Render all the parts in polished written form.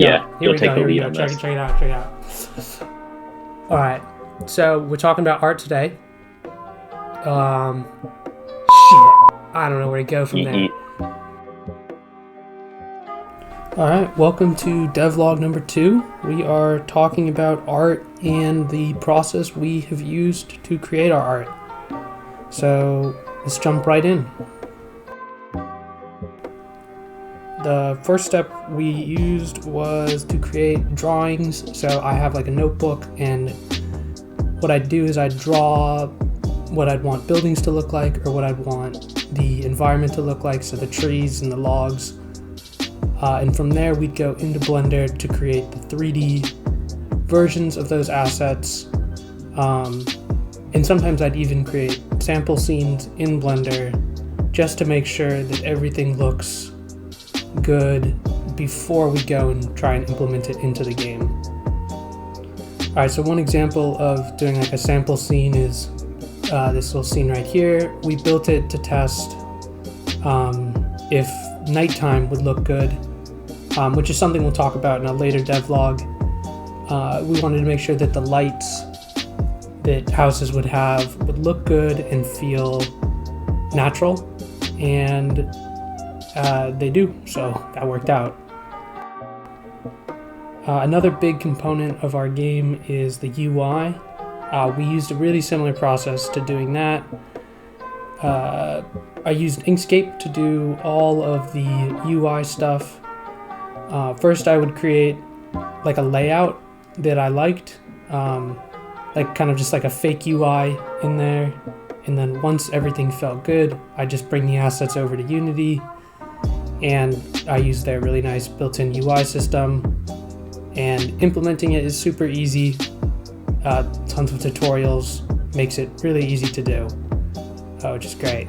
Yeah, Here you'll we take go. the Here we lead go. on Check this. it out. Check it out. All right. So we're talking about art today. Shit. I don't know where to go from there. All right. Welcome to Devlog number 2. We are talking about art and the process we have used to create our art. So let's jump right in. The first step we used was to create drawings. So I have like a notebook, and what I do is I draw what I'd want buildings to look like, or what I'd want the environment to look like, so the trees and the logs. And from there we'd go into Blender to create the 3D versions of those assets. And sometimes I'd even create sample scenes in Blender just to make sure that everything looks good before we go and try and implement it into the game. Alright, so one example of doing like a sample scene is this little scene right here. We built it to test if nighttime would look good, which is something we'll talk about in a later devlog. We wanted to make sure that the lights that houses would have would look good and feel natural, and they do, so that worked out. Another big component of our game is the UI. We used a really similar process to doing that. I used Inkscape to do all of the UI stuff. First I would create like a layout that I liked, like kind of just like a fake UI in there, and then once everything felt good, I just bring the assets over to Unity, and I use their really nice built-in UI system, and implementing it is super easy. Tons of tutorials, makes it really easy to do, which is great.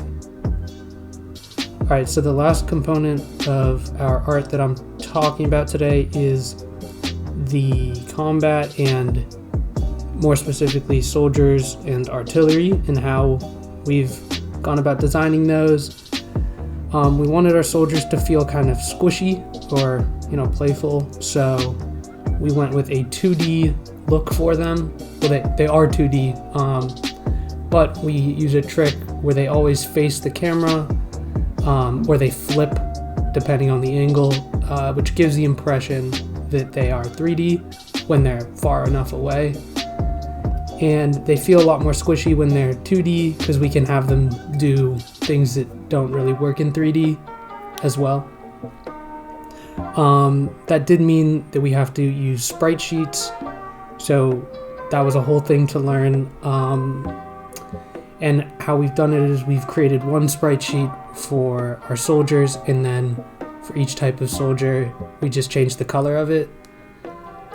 Alright, so the last component of our art that I'm talking about today is the combat, and more specifically soldiers and artillery, and how we've gone about designing those. We wanted our soldiers to feel kind of squishy, or playful, so we went with a 2D look for them. Well, they are 2D, but we use a trick where they always face the camera, or they flip depending on the angle, which gives the impression that they are 3D when they're far enough away. And they feel a lot more squishy when they're 2D, because we can have them do things that don't really work in 3D as well. That did mean that we have to use sprite sheets, so that was a whole thing to learn. And how we've done it is we've created one sprite sheet for our soldiers, and then for each type of soldier we just changed the color of it.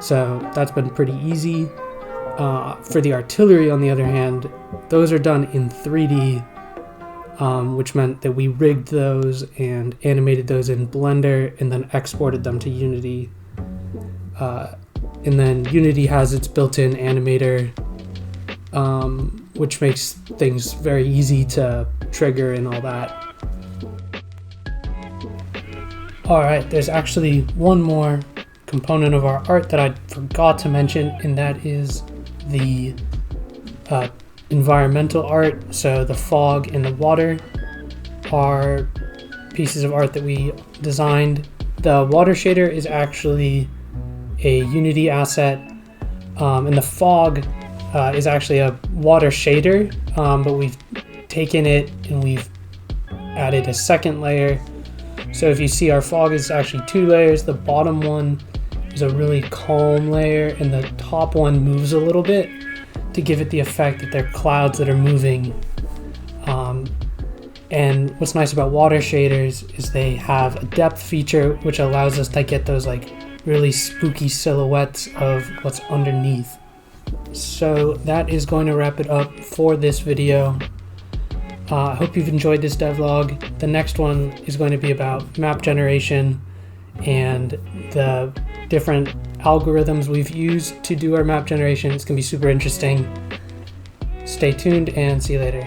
So that's been pretty easy. For the artillery, on the other hand, those are done in 3D, which meant that we rigged those and animated those in Blender and then exported them to Unity. And then Unity has its built-in animator, which makes things very easy to trigger and all that. Alright, there's actually one more component of our art that I forgot to mention, and that is the environmental art. So the fog and the water are pieces of art that we designed. The water shader is actually a Unity asset, and the fog is actually a water shader, but we've taken it and we've added a second layer. So if you see, our fog is actually 2 layers. The bottom one is a really calm layer, and the top one moves a little bit to give it the effect that they're clouds that are moving. And what's nice about water shaders is they have a depth feature, which allows us to get those like really spooky silhouettes of what's underneath. So that is going to wrap it up for this video. I hope you've enjoyed this devlog. The next one is going to be about map generation and the different algorithms we've used to do our map generation. It's going to be super interesting. Stay tuned and see you later.